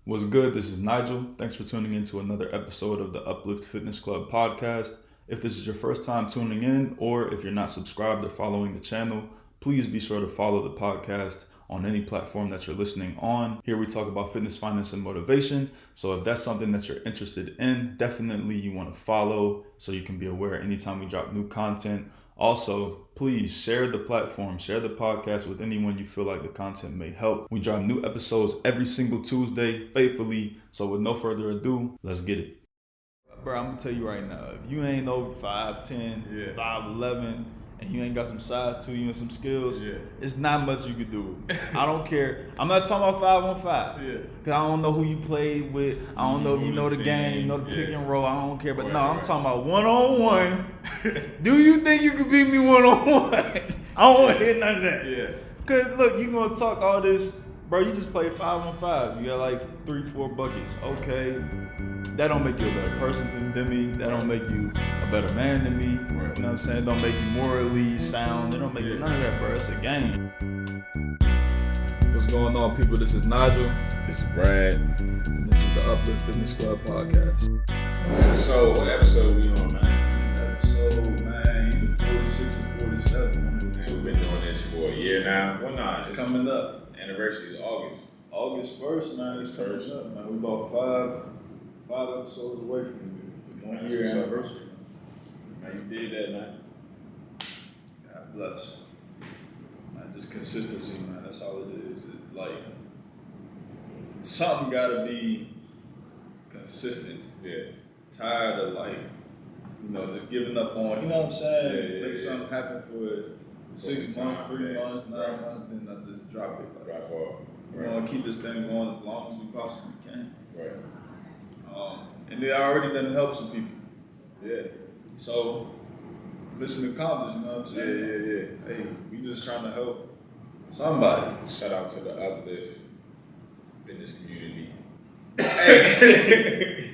What's good? This is Nigel. Thanks for tuning in to another episode of the Uplift Fitness Club podcast. If this is your first time tuning in, or if you're not subscribed or following the channel, please be sure to follow the podcast on any platform that you're listening on. Here we talk about fitness, finance, and motivation. So if that's something that you're interested in, definitely you want to follow so you can be aware anytime we drop new content. Also, please share the platform, share the podcast with anyone you feel like the content may help. We drop new episodes every single Tuesday faithfully. So with no further ado, let's get it. Bro, I'm going to tell you right now, if you ain't over 5'10", 5'11", and you ain't got some size to you and some skills, it's not much you can do. I don't care. I'm not talking about 5-on-5. Because I don't know who you played with. I don't know if you know the game, you know the pick and roll. I don't care. But I'm talking about one-on-one. Do you think you can beat me one-on-one? I don't want to hear none of that. Because, look, you going to talk all this. Bro, you just play 5-on-5. You got like 3-4 buckets. Okay. That don't make you a better person than me. That don't make you a better man than me. You know what I'm saying? Don't make you morally sound. It don't make you none of that, bro. It's a game. What's going on, people? This is Nigel. This is Brad. And this is the Uplift Fitness Club podcast. What episode we on, man? Episode, man, either 46 or 47. So we've been doing this for a year now. Well, nah, It's coming up. Anniversary is August. August 1st, man. It's coming up, man. We about five episodes away from the 1 year anniversary. Man, you did that, man. God bless. Man, just consistency, man. That's all it is. Something gotta be consistent. Tired of just giving up on, you know what I'm saying? Make something happen for 6 months, 3 months, 9 months, then I just drop it. Drop off. We want to keep this thing going as long as we possibly can. Right. And they already done help some people. Yeah. So, mission accomplished, you know what I'm saying? Yeah. Hey, we just trying to help somebody. Shout out to the Uplift fitness community. Hey,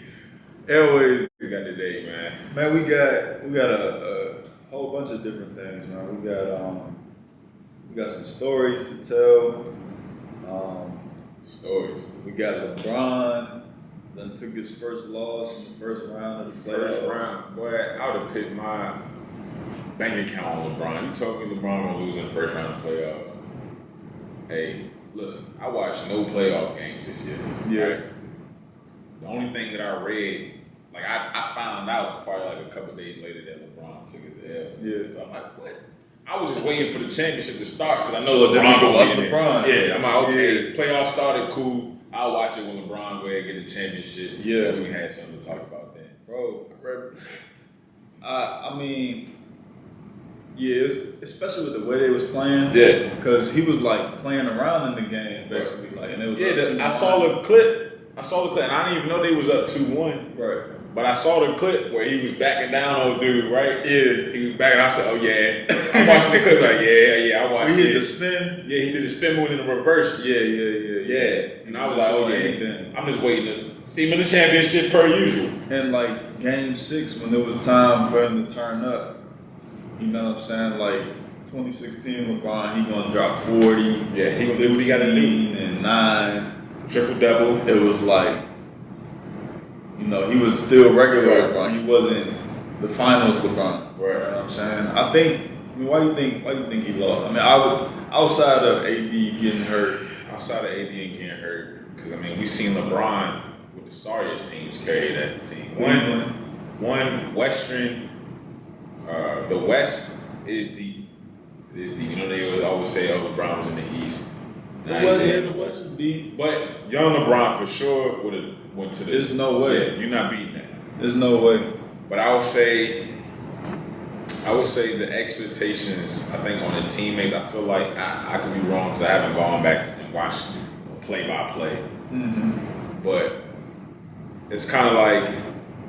airways. We got today, man. Man, we got a whole bunch of different things, man. We got some stories to tell. Stories. We got Lebron. Then took his first loss in the first round of the playoffs. First round, boy, I would have put my bank account on LeBron. You told me LeBron gonna lose in the first round of the playoffs. Hey, listen, I watched no playoff games this year. Yeah. Right? The only thing that I read, I found out probably a couple of days later that LeBron took his L. Yeah. So I'm like, what? I was just waiting for the championship to start because I So know LeBron go watch gonna be in LeBron. there. Yeah, I'm like, okay, playoffs started, cool. I'll watch it when LeBron go ahead and get the championship. Yeah. We had something to talk about then. Bro, I mean, yeah, especially with the way they was playing. Yeah. Because he was playing around in the game, basically. And it was I saw the clip, and I didn't even know they was up 2-1. Right. But I saw the clip where he was backing down on dude, right? Yeah. He was backing. I said, oh yeah. I'm watching the clip I watched it. He did the spin. Yeah, he did the spin move in the reverse. Yeah. And I was like, oh yeah. I'm just waiting to see him in the championship per usual. And game 6, when it was time for him to turn up, you know what I'm saying? 2016 LeBron, he gonna drop 40. Yeah, he gonna do what he gotta do. And 9. Triple double. It was he was still regular LeBron. He wasn't the finals LeBron. Right. You know what I'm saying? Why do you think he lost? I mean, outside of AD getting hurt. Outside of AD and getting hurt, because we seen LeBron with the sorriest teams carry that team. One Western. The West is deep. It is deep. They always say, "Oh, LeBron was in the East." The West is deep. But young LeBron for sure would have went to the. There's no way. Yeah, you're not beating that. There's no way. But I would say the expectations, I think, on his teammates, I feel like I could be wrong because I haven't gone back and watched play-by-play. Mm-hmm. But it's kind of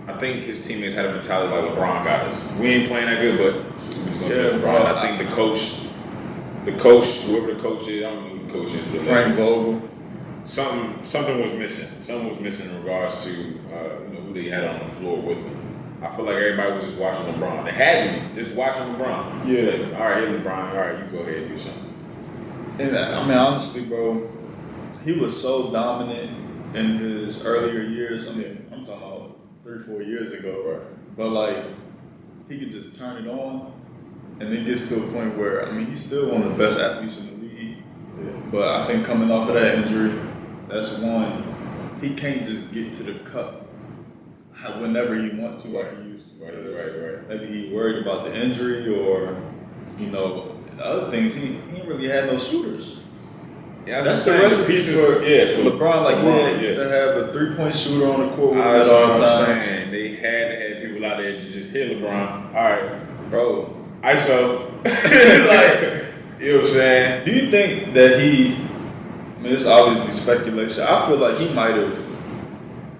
I think his teammates had a mentality like LeBron got us. We ain't playing that good, but we're just going to be LeBron. I think the coach, whoever the coach is, I don't know who the coach is. For Frank Vogel. Something was missing. Something was missing in regards to who they had on the floor with them. I feel like everybody was just watching LeBron. They had to be just watching LeBron. Yeah. All right, here LeBron. All right, you go ahead and do something. And honestly, bro, he was so dominant in his earlier years. I mean, I'm talking about 3-4 years ago. Right. But like, he could just turn it on, and it gets to a point where, I mean, he's still one of the best athletes in the league. Yeah. But I think coming off of that injury, that's one. He can't just get to the cup whenever he wants to, like he used to. Right. Maybe he worried about the injury, or the other things. He ain't really had no shooters. Yeah, that's the recipe for LeBron. Like LeBron, he used to have a 3-point shooter on the court at all all the time. Saying. They had to have people out there to just hit LeBron. All right, bro. ISO. Like, you know what I'm saying? Do you think that I mean, it's obviously speculation. I feel like he might have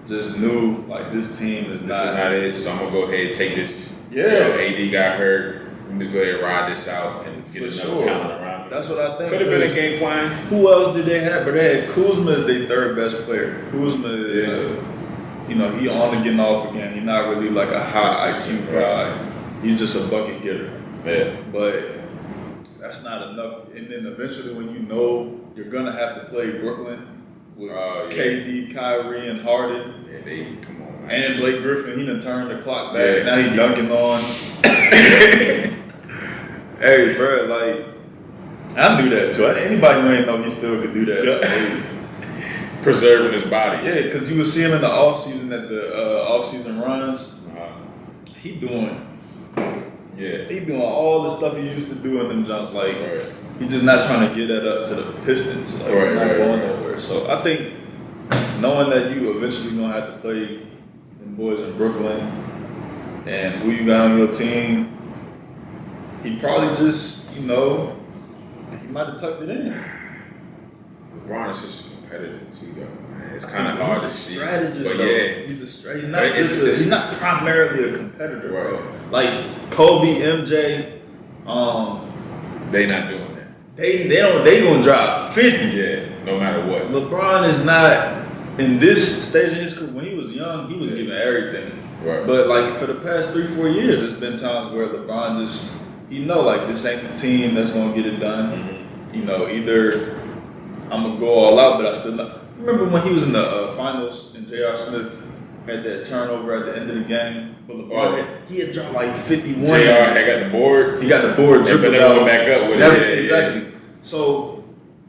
just knew, like, this team is not it, so I'm going to go ahead and take this. Yeah. AD got hurt. I'm just go ahead and ride this out and get another talent around. That's what I think. Could have been a game plan. Who else did they have? But they had Kuzma as their third best player. Kuzma is, he on and getting off again. He's not really like a high IQ guy. He's just a bucket getter. Yeah. But that's not enough. And then eventually, when you're gonna have to play Brooklyn with KD, Kyrie, and Harden. Yeah, they come on. Man. And Blake Griffin, he done turned the clock back. Now he dunking on. Hey, bro, like, I do that too. Anybody who ain't know he still could do that. Hey. Preserving his body. Yeah, because you would see him in the offseason at the offseason runs. He doing all the stuff he used to do in them jumps. Like, he just not trying to get that up to the Pistons. Like, not going nowhere. So I think knowing that you eventually gonna have to play them boys in Brooklyn and who you got on your team, he probably just, he might have tucked it in. LeBron is such a competitor too, though. Man. It's kind of hard to see. He's a strategist, but though. yeah, He's a strategist. He's not primarily a competitor, bro. Like Kobe, MJ, they not doing that. They gonna drop 50. Yeah, no matter what. LeBron is not in this stage in his career. When he was young, he was giving everything. Right. But like for the past 3-4 years, it's been times where LeBron just, like this ain't the team that's gonna get it done. Mm-hmm. Either I'm gonna go all out, but I still not. Remember when he was in the finals and J.R. Smith had that turnover at the end of the game? But LeBron, he had dropped like 51. J.R. had got the board. He got the board, dribbled out, back up with it. Exactly. So,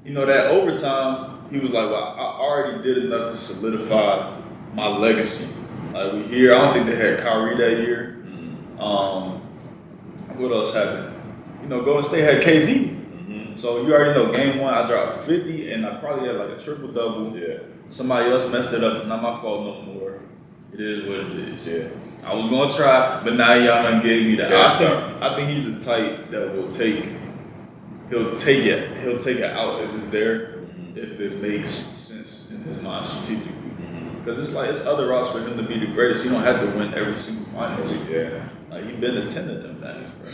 that overtime, he was like, well, I already did enough to solidify my legacy. Like, we here. I don't think they had Kyrie that year. What else happened? Golden State had KD. So you already know, game one, I dropped 50, and I probably had like a triple double. Yeah. Somebody else messed it up. It's not my fault no more. It is what it is. Yeah. I was gonna try, but now y'all done gave me that. I think he's a type that will take. He'll take it out if it's there, if it makes sense in his mind strategically. Because it's other routes for him to be the greatest. You don't have to win every single finals. Yeah. Like he been a 10 of them things, bro.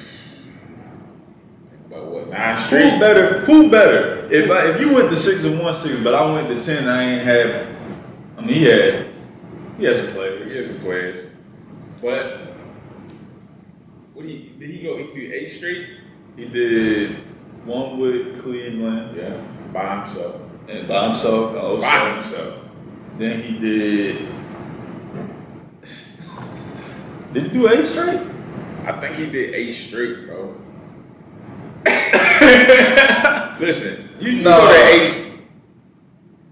But what, 9 straight? Who better? If you went to 6-1-6, but I went to 10, I ain't had. I mean, he had some players. He had some players. But did he go? He did 8 straight. He did one with Cleveland. Yeah, by himself. And by himself. Also. By himself. Then he did. Did he do 8 straight? I think he did 8 straight, bro. Listen, you know that 8.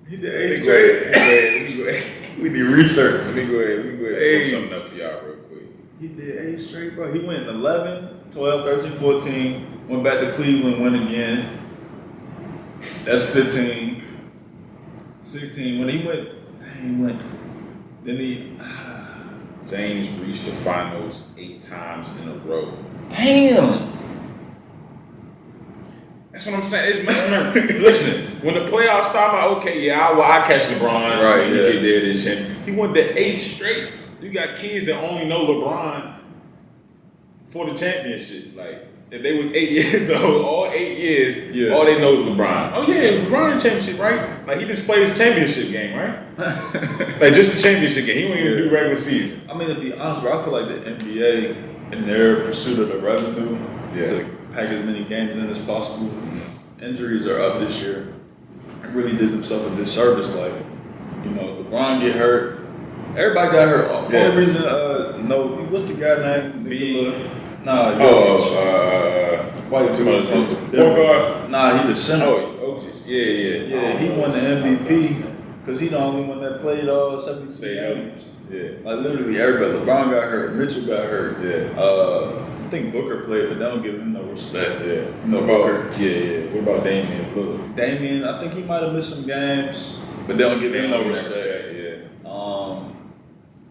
He did 8 straight. We did research. Let me go ahead and pull something up for y'all real quick. He did 8 straight, bro. He went 11, 12, 13, 14. Went back to Cleveland, went again. That's 15. 16. When he went. Then he. James reached the finals 8 times in a row. Damn. That's what I'm saying. It's mesmerizing. Listen, when the playoffs start, I'm like, okay, I catch LeBron. Right, he get there this year. He went to 8 straight. You got kids that only know LeBron for the championship. Like, if they was 8 years old, all 8 years, all they know is LeBron. Oh yeah, LeBron championship, right? Like he just plays the championship game, right? Like just the championship game. He won't even do regular season. I mean, to be honest, bro, I feel like the NBA in their pursuit of the revenue to pack as many games in as possible. Injuries are up this year. They really did themselves a disservice. Like You know, LeBron get hurt. Everybody got hurt. Only reason, what's the guy name? Why you talking about point guard? Nah, he the center. Yeah. He won the MVP because he the only one that played all 72 games. Yeah. Like literally everybody. LeBron got hurt. Mitchell got hurt. Yeah. I think Booker played, but they don't give him no respect. Yeah. Booker. What about Damian? Damian, I think he might have missed some games, but they don't give him no respect. Yeah.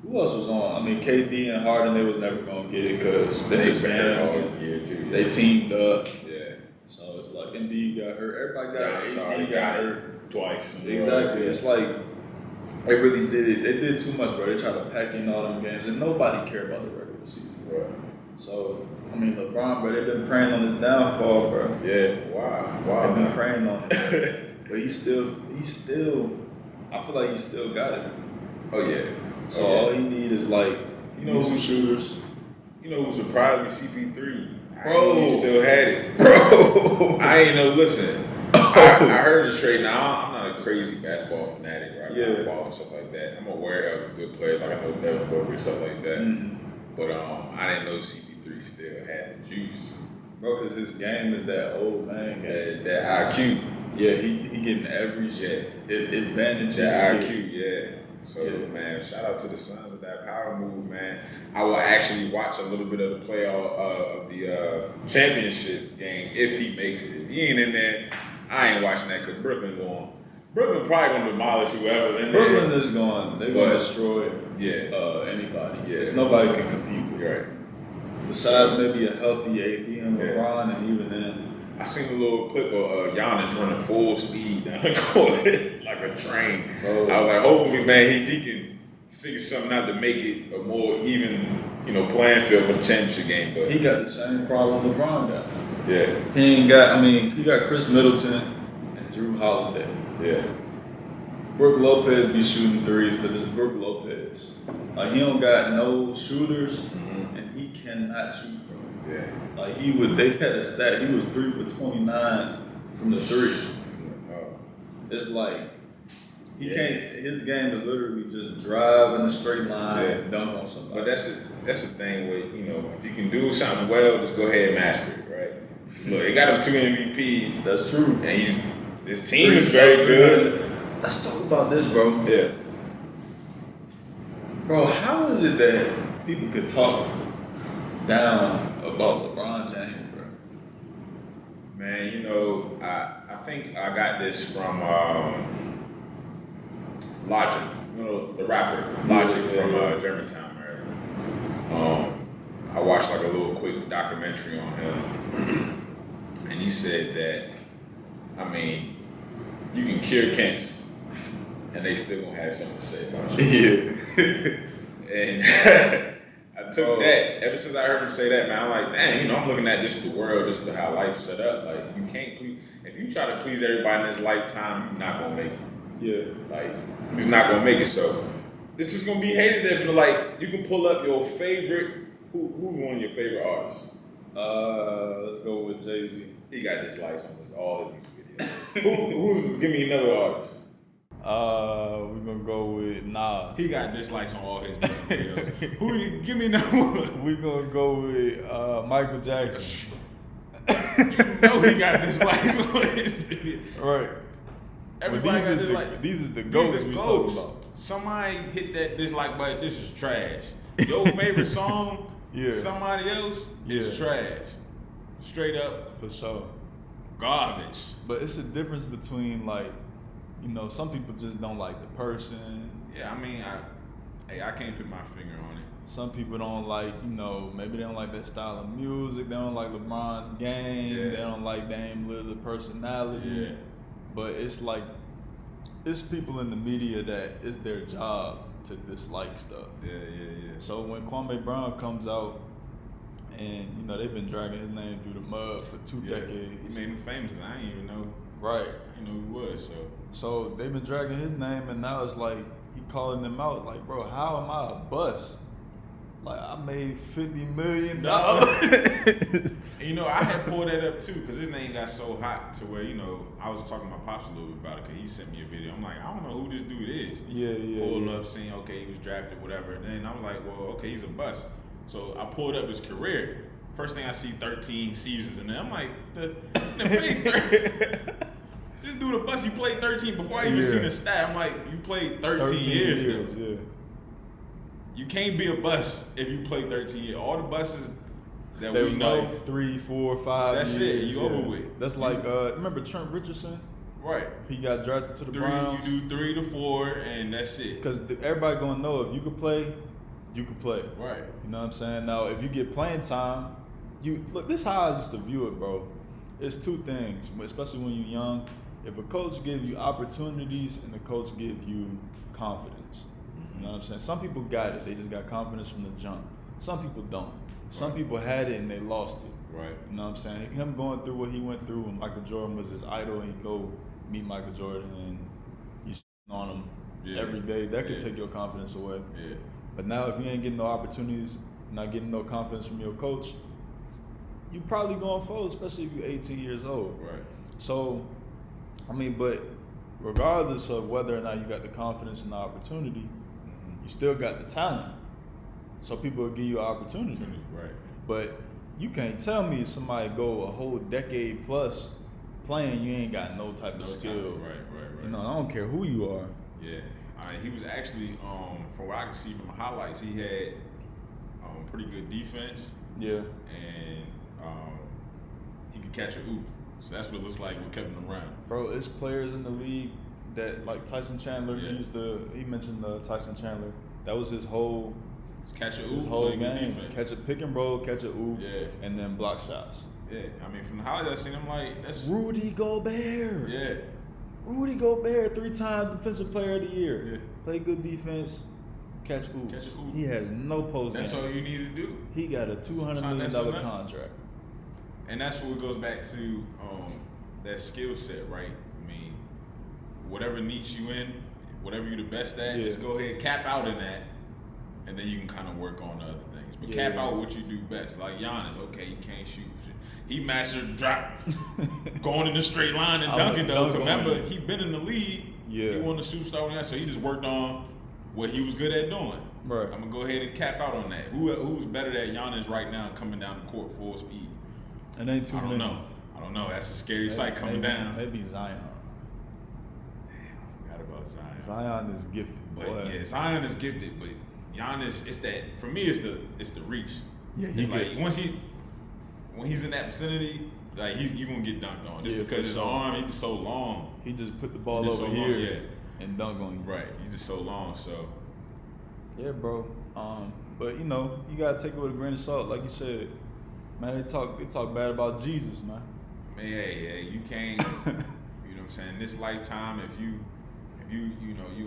Who else was on? I mean, KD and Harden, they was never gonna get it because they was games. They teamed up. Yeah. So it's like Embiid got hurt. Everybody got hurt. Got hurt twice. Exactly. It's like they really did it. They did too much, bro. They tried to pack in all them games, and nobody cared about the regular season. Right. So I mean, LeBron, bro, they've been praying on his downfall, bro. Yeah. Wow. They've been praying on it, but he's still. I feel like he still got it. Oh yeah. So all he need is like some shooters. You know who's surprised me? CP3. Bro, he still had it. Bro, I ain't know. Listen, I heard the trade. Now I'm not a crazy basketball fanatic, right? Yeah. I follow stuff like that. I'm aware of good players. Like I know Devin Booker and stuff like that. Mm-hmm. But I didn't know CP3 still had the juice. Bro, because his game is that old man game. That IQ. Yeah, he getting every advantage. That IQ, yeah. So, man, shout out to the Suns with that power move, man. I will actually watch a little bit of the playoff of the championship game if he makes it. If he ain't in there, I ain't watching that because Brooklyn probably going to demolish whoever's in there. Brooklyn is going. They're going to destroy anybody. Yeah. There's nobody can compete with. Right. Besides maybe a healthy AD and LeBron, and even then. I seen a little clip of Giannis running full speed down the court like a train. Bro. I was like, hopefully, man, he can figure something out to make it a more even, playing field for the championship game. But he got the same problem LeBron got. Yeah. He got Chris Middleton and Drew Holiday. Yeah. Brook Lopez be shooting threes, but it's Brook Lopez. Like, he don't got no shooters, and he cannot shoot. Yeah. Like they had a stat. He was 3 for 29 from the three. It's like he can't. His game is literally just drive in a straight line and dunk on somebody. But that's the thing with if you can do something well, just go ahead and master it, right? Look, he got him 2 MVPs. That's true. And his team is very good. Let's talk about this, bro. Yeah. Bro, how is it that people could talk down about LeBron James, bro? Man, I think I got this from Logic, the rapper Logic from Germantown, Maryland. I watched like a little quick documentary on him, and he said that, you can cure cancer, and they still gonna have something to say about you. Yeah. And I took that. Ever since I heard him say that, man, I'm like, dang, I'm looking at just the world, just how life's set up. Like, you can't please. If you try to please everybody in this lifetime, you're not gonna make it. Yeah. Like, you're not gonna make it. So, this is gonna be haters that feel like you can pull up your favorite. Who's one of your favorite artists? Let's go with Jay-Z. He got dislikes on all his music videos. Give me another artist. We're gonna go with Nas. He got dislikes on all his music videos. Give me another one. We're gonna go with Michael Jackson. He got dislikes on his videos. Right. Everybody got dislikes. These is the goats we talk about. Somebody hit that dislike button. This is trash. Your favorite song, somebody else is trash. Straight up. For sure. Garbage. But it's a difference between some people just don't like the person. Yeah, I can't put my finger on it. Some people don't like, maybe they don't like that style of music. They don't like LeBron's game. Yeah. They don't like Dame Lillard's personality. Yeah. But it's like, it's people in the media that it's their job to dislike stuff. Yeah. So when Kwame Brown comes out, and they've been dragging his name through the mud for 2 decades. He made him famous, and I didn't even know. Right. I didn't know who he was. So they've been dragging his name, and now it's like he calling them out. Like, bro, how am I a bust? Like, I made $50 million. And, you know, I had pulled that up too because his name got so hot to where, you know, I was talking to my pops a little bit about it because he sent me a video. I'm like, I don't know who this dude is. Pulled up, seeing, okay, he was drafted, whatever. And then I was like, well, okay, he's a bust. So I pulled up his career. First thing I see, 13 seasons, and then I'm like, the big this dude a bust. He played 13 before I even seen the stat. I'm like, you played 13 years. Yeah. You can't be a bust if you play 13 years. All the buses that they we was know, like 3, 4, 5 that's years. it. You over with. That's like remember Trent Richardson? Right. He got drafted to the Browns. You do 3 to 4, and that's it. Because everybody gonna know if you could play, you could play. Right. You know what I'm saying? Now, if you get playing time, you look. This is how I used to view it, bro. It's two things, especially when you're young. If a coach gives you opportunities and the coach gives you confidence. You know what I'm saying? Some people got it. They just got confidence from the jump. Some people don't. Some people had it and they lost it. Right. You know what I'm saying? Him going through what he went through when Michael Jordan was his idol and he go meet Michael Jordan and he's on him every day. That could take your confidence away. Yeah. But now if you ain't getting no opportunities, not getting no confidence from your coach, you probably going fold, especially if you're 18 years old. Right. So, I mean, but regardless of whether or not you got the confidence and the opportunity, you still got the talent. So people will give you an opportunity. Right. But you can't tell me somebody go a whole decade plus playing, you ain't got no type of skill. Right. You know, I don't care who you are. Yeah. He was actually, from what I can see from the highlights, he had pretty good defense. Yeah. And he could catch a oop. So that's what it looks like with Kevin around. Bro, it's players in the league that, like Tyson Chandler, he mentioned Tyson Chandler. That was his whole catch a oop, his whole game. Catch a pick and roll, catch a oop, and then block shots. Yeah, I mean, from the highlights I seen, I'm like, that's Rudy Gobert. Yeah. Rudy Gobert, 3-time defensive player of the year. Yeah. Play good defense, catch oops. Catch a oop. He has no post game. That's all you need to do. He got a $200 million contract. And that's what goes back to that skill set, right? I mean, whatever niche you in, whatever you're the best at, just go ahead, cap out in that, and then you can kind of work on the other things. But cap out what you do best. Like Giannis, okay, he can't shoot. He mastered drop, going in the straight line and dunking though. Remember, he been in the league. Yeah. He won the superstar with that, so he just worked on what he was good at doing. Right. I'm gonna go ahead and cap out on that. Who's better than Giannis right now coming down the court full speed? It ain't too many. I don't know. That's a scary sight coming down. Maybe Zion. Damn, I forgot about Zion. Zion is gifted. But yeah, Zion is gifted, but Giannis, it's that for me. It's the reach. Yeah, he's like when he's in that vicinity, like you gonna get dunked on. Just because his arm, he's just so long. He just put the ball over here and dunk on you. Right, he's just so long. So yeah, bro. But you know, you gotta take it with a grain of salt, like you said. Man, they talk bad about Jesus, man. Man, hey, you can't. You know what I'm saying? This lifetime, if you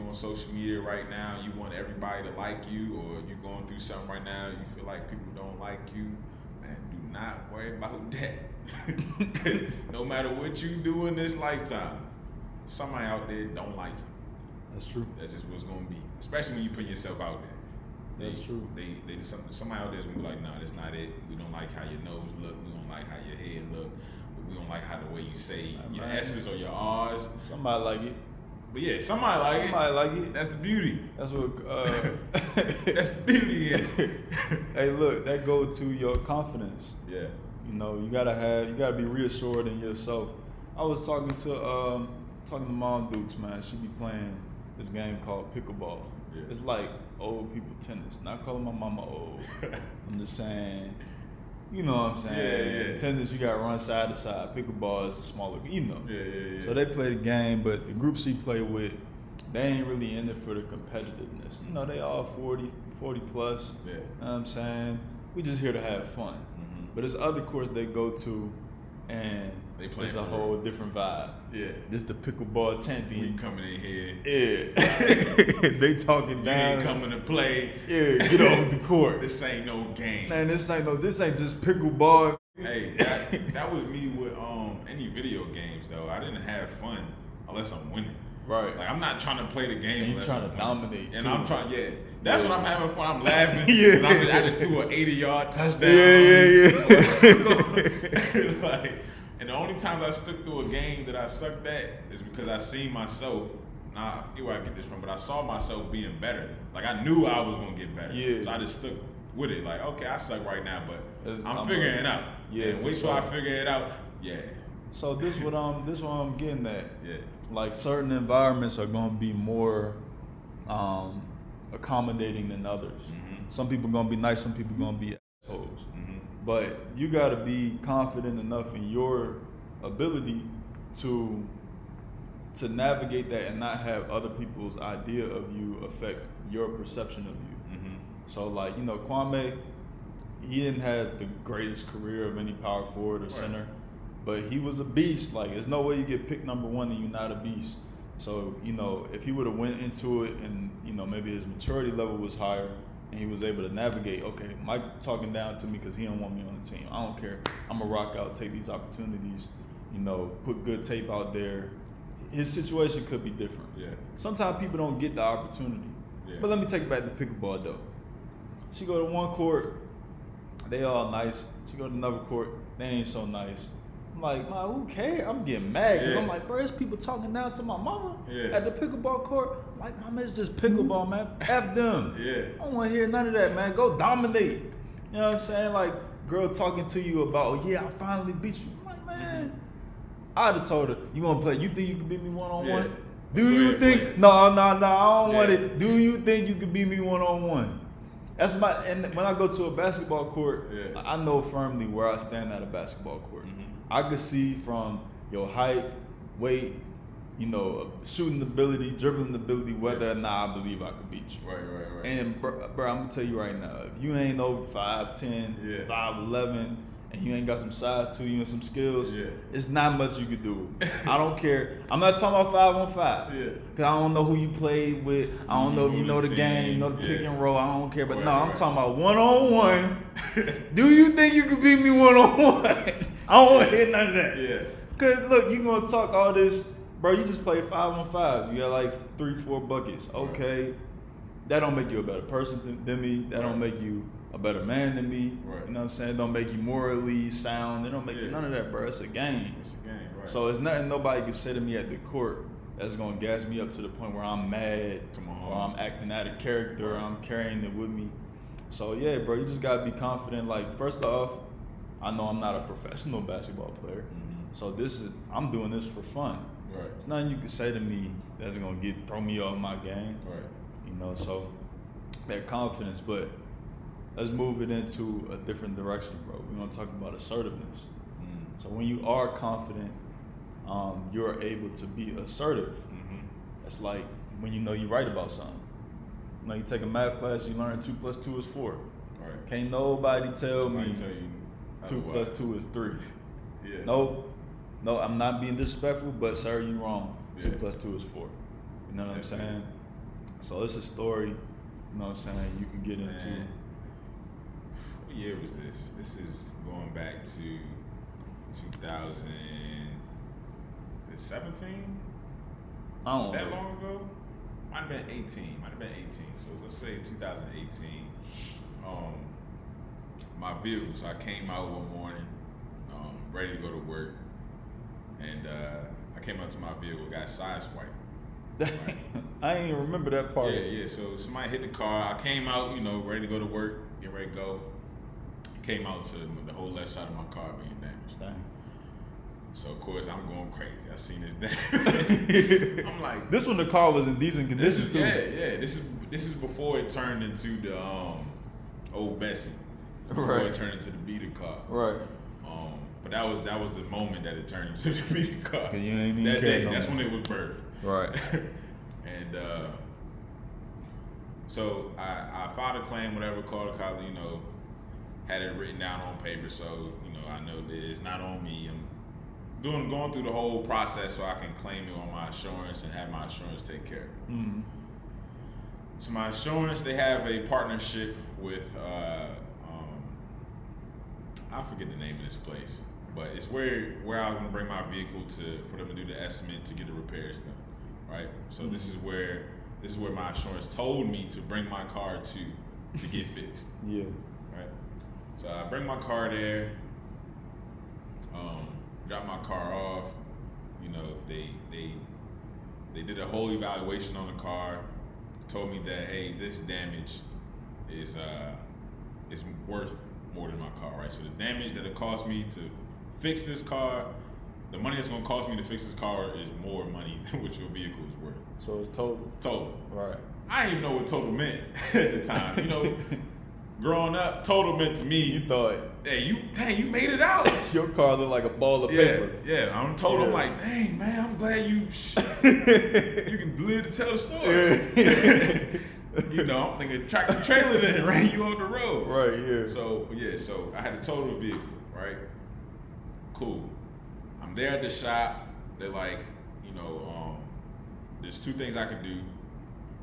on social media right now, you want everybody to like you, or you going through something right now, you feel like people don't like you, man, do not worry about that. No matter what you do in this lifetime, somebody out there don't like you. That's true. That's just what's gonna be, especially when you put yourself out there. That's true. They somebody out there is gonna be like, nah, that's not it. We don't like how your nose look. We don't like how your head look. We don't like how the way you say your S's or your R's. Somebody like it. But yeah, somebody like it. Somebody like it. That's the beauty. That's what. That's the beauty. Hey, look, that go to your confidence. Yeah. You know, you gotta be reassured in yourself. I was talking to Mom Dukes, man. She be playing this game called pickleball. Yeah. It's like old people tennis. Not calling my mama old. I'm just saying, you know what I'm saying? Yeah. Tennis, you gotta run side to side. Pickleball is a smaller, you know. Yeah. So they play the game, but the group she play with, they ain't really in it for the competitiveness. You know, they all 40 plus. Yeah. You know what I'm saying? We just here to have fun. Mm-hmm. But there's other courts they go to, and it's a whole different vibe. Yeah. This the pickleball champion. We coming in here. Yeah. They talking down. You ain't coming to play. Yeah, get off the court. This ain't no game. Man, this ain't just pickleball. Hey, that was me with any video games though. I didn't have fun unless I'm winning. Right. Like I'm not trying to play the game. And you're trying to dominate. And too. I'm trying, That's what I'm having fun. I'm laughing. Yeah. I just threw an 80-yard touchdown. Yeah. Like, and the only times I stuck through a game that I sucked at is because I seen myself. Nah, I forget where I get this from, but I saw myself being better. Like I knew I was gonna get better. Yeah. So I just stuck with it. Like, okay, I suck right now, but I'm figuring figuring it out. Yeah. And wait till I figure it out. Yeah. So this what I'm getting at. Yeah. Like certain environments are gonna be more accommodating than others. Mm-hmm. Some people gonna be nice, some people gonna be assholes. Mm-hmm. But you gotta be confident enough in your ability to navigate that and not have other people's idea of you affect your perception of you. Mm-hmm. So like, Kwame, he didn't have the greatest career of any power forward or center, but he was a beast. Like there's no way you get picked number one and you're not a beast. So, if he would have went into it and, maybe his maturity level was higher and he was able to navigate, okay, Mike talking down to me because he don't want me on the team. I don't care. I'm going to rock out, take these opportunities, put good tape out there. His situation could be different. Yeah. Sometimes people don't get the opportunity. Yeah. But let me take it back to pickleball, though. She go to one court, they all nice. She go to another court, they ain't so nice. I'm like, man, who cares? I'm getting mad because I'm like, bro, there's people talking down to my mama at the pickleball court. I'm like, mama, it's just pickleball, man. F them. Yeah. I don't want to hear none of that, man. Go dominate. You know what I'm saying? Like, girl talking to you about, I finally beat you. I'm like, man, I'd have told her, you want to play? You think you can beat me one-on-one? Yeah. Do you think? No, I don't want it. Do you think you can beat me one-on-one? That's and when I go to a basketball court, I know firmly where I stand at a basketball court. Mm-hmm. I could see from your height, weight, shooting ability, dribbling ability, whether or not I believe I could beat you. Right. And bro, I'm gonna tell you right now, if you ain't over 5'10", 5'11", and you ain't got some size to you and some skills, it's not much you can do. I don't care. I'm not talking about 5-on-5. Cause I don't know who you played with. I don't know if you know the game, you know the pick and roll. I don't care. But I'm talking about one-on-one. Do you think you can beat me one-on-one? I don't want to hear none of that. Yeah. Cause look, you gonna talk all this, bro. You just played 5-on-5. You got like 3-4 buckets. Okay, that don't make you a better person than me. That don't make you a better man than me. Right. You know what I'm saying? Don't make you morally sound. It don't make you none of that, bro. It's a game. It's a game, right? So it's nothing nobody can say to me at the court that's gonna gas me up to the point where I'm mad or I'm acting out of character or I'm carrying it with me. So yeah, bro, you just gotta be confident. Like first off, I know I'm not a professional basketball player. Mm-hmm. So I'm doing this for fun. Right. It's nothing you can say to me that's gonna throw me off my game. Right. So that confidence, but let's move it into a different direction, bro. We're gonna talk about assertiveness. Mm. So when you are confident, you're able to be assertive. Mm-hmm. That's like when you right about something. You take a math class, you learn 2 + 2 is 4. Right. Can't nobody tell me 2 + 2 is 3. Yeah. No, I'm not being disrespectful, but sir, you wrong. 2 + 2 is 4. You know what I'm saying? So it's a story, you know what I'm saying, you can get into. What year was this? This is going back to 2017? I don't know. That long ago? Might have been 18. So let's say 2018. My vehicle. So I came out one morning, ready to go to work, and I came out to my vehicle, got sideswiped. Right? I ain't even remember that part. Yeah. So somebody hit the car. I came out, ready to go to work, get ready to go. Came out to the whole left side of my car being damaged. Dang. So of course I'm going crazy. I seen this damage. I'm like, this one the car was in decent condition too. Yeah. This is before it turned into the old Bessie. Before it turned into the beater car. Right. But that was the moment that it turned into the beater car. You ain't even that care day, no that's more. when it was birthed. Right. And so I filed a claim, whatever, called the college, had it written down on paper, so I know that it's not on me. I'm going through the whole process so I can claim it on my insurance and have my insurance take care of it. Mm-hmm. So my insurance, they have a partnership with I forget the name of this place, but it's where I was gonna bring my vehicle for them to do the estimate to get the repairs done. right? So this is where my insurance told me to bring my car to get fixed. Yeah. Right. So I bring my car there, drop my car off. You know, they did a whole evaluation on the car, told me that, hey, this damage is worth more than my car, right? So the damage that it cost me to fix this car, the money that's gonna cost me to fix this car is more money than what your vehicle is worth. So it's total. Total. Right. I didn't even know what total meant at the time. You know, growing up, total meant to me, You thought, hey, you made it out. your car looked like a ball of paper. Yeah, I'm told. Yeah. I'm like, dang, man, I'm glad you can live to tell the story. You know, I'm thinking tractor trailer then ran you on the road. Right, yeah. So I had a total vehicle, right? Cool. I'm there at the shop. They're like, you know, there's two things I could do.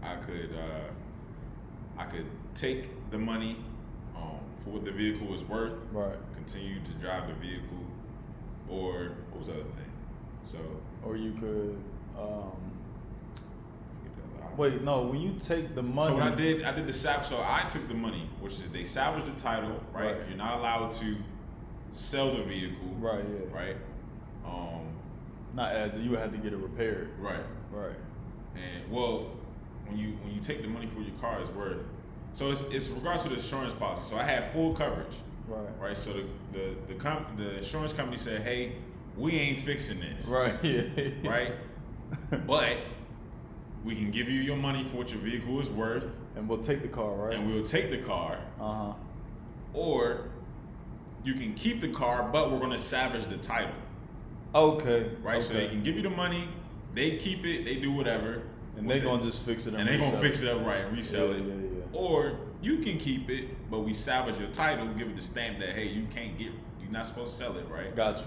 I could take the money for what the vehicle was worth. Right. Continue to drive the vehicle, or what was the other thing? So. Or you could. Wait, no. When you take the money. So what I did the salvage. So I took the money, which is they salvaged the title, right? Right. You're not allowed to sell the vehicle. Right. Yeah. Right. Not as you had to get it repaired. Right. Right. And well, when you take the money for your car, it's worth. So it's regards to the insurance policy. So I had full coverage. Right. Right. So the insurance company said, hey, we ain't fixing this. Right. Yeah. Right. But we can give you your money for what your vehicle is worth. And we'll take the car, right? And we'll take the car. Uh-huh. Or you can keep the car, but we're going to salvage the title. Okay. Right? Okay. So they can give you the money, they keep it, they do whatever. And they're going to just fix it and they're going to fix it up right and resell it. Yeah. Or you can keep it, but we salvage your title, give it the stamp that, hey, you're not supposed to sell it, right? Got you.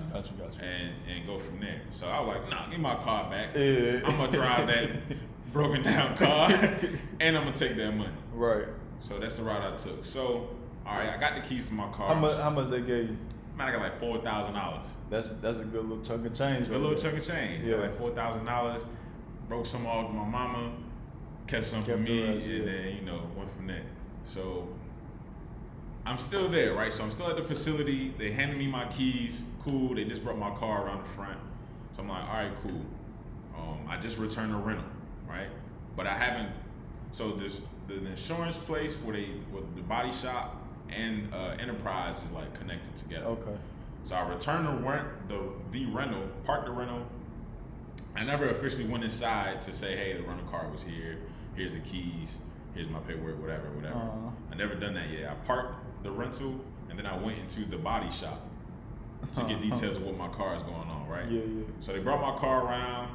And go from there. So I was like, nah, give my car back. Yeah. I'm going to drive that broken down car and I'm going to take that money. Right. So that's the route I took. So, all right, I got the keys to my car. How much they gave you? Man, I got like $4,000. That's a good little chunk of change. A little chunk of change. Yeah. Like $4,000. Broke some off with my mama, kept some for Kept me, the rest, and yeah. then, went from there. So I'm still there, right? So I'm still at the facility. They handed me my keys. Cool. They just brought my car around the front. So I'm like, all right, cool. I just returned a rental, right? But I haven't. So the insurance place where the body shop and Enterprise is like connected together. Okay. So I returned the rental, parked the rental. I never officially went inside to say, hey, the rental car was here. Here's the keys. Here's my paperwork, whatever. Uh-huh. I never done that yet. I parked the rental and then I went into the body shop to get details of what my car is going on, right? Yeah. So they brought my car around.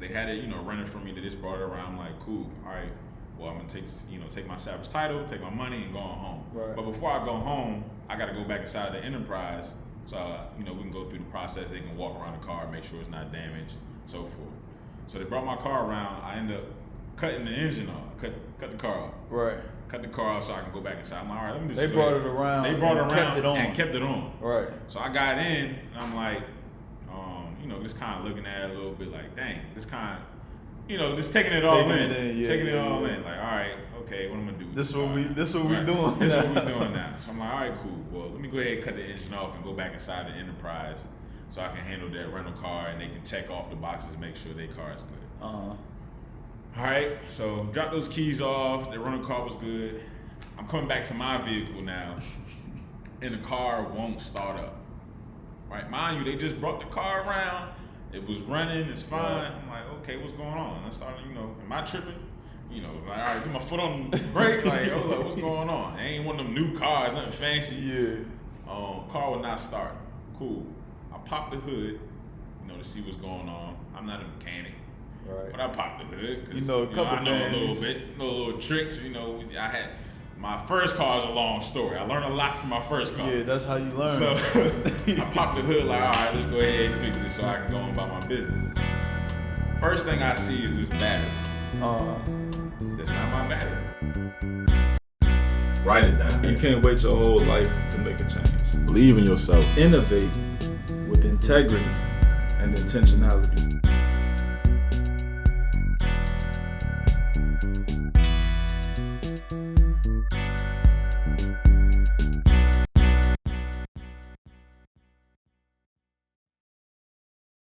They had it, rented for me. They just brought it around. I'm like, cool. All right. Well, I'm gonna take my salvage title, take my money, and go on home. Right. But before I go home, I gotta go back inside the Enterprise. So we can go through the process. They can walk around the car, make sure it's not damaged, so forth. So they brought my car around. I end up cutting the engine off, cut the car off. Right. Cut the car off so I can go back inside. I'm like, all right, let me just. They brought it around. They brought it around kept it on. and kept it on. Right. So I got in and I'm like, just kind of looking at it a little bit like, dang, this kind of, just taking it all in. Taking it all in. Like, all right, okay, what I'm gonna do with This what we doing. This is what we're doing now. So I'm like, all right, cool. Well, let me go ahead and cut the engine off and go back inside the Enterprise so I can handle that rental car and they can check off the boxes, make sure their car is good. Uh-huh. All right, so drop those keys off. The rental car was good. I'm coming back to my vehicle now, and the car won't start up. Right, mind you, they just brought the car around. It was running, it's fine. I'm like, okay, what's going on? I started, am I tripping? Like, all right, get my foot on the brake. Like, hold up, what's going on? It ain't one of them new cars, nothing fancy. Yeah. Car would not start. Cool. I popped the hood, to see what's going on. I'm not a mechanic. Right. But I popped the hood because a I know a little bit, little tricks. I had my first car is a long story. I learned a lot from my first car. Yeah, that's how you learn. So I popped the hood like, all right, let's go ahead and fix this so I can go on about my business. First thing I see is this battery. That's not my battery. Write it down. You can't wait your whole life to make a change. Believe in yourself. Innovate with integrity and intentionality.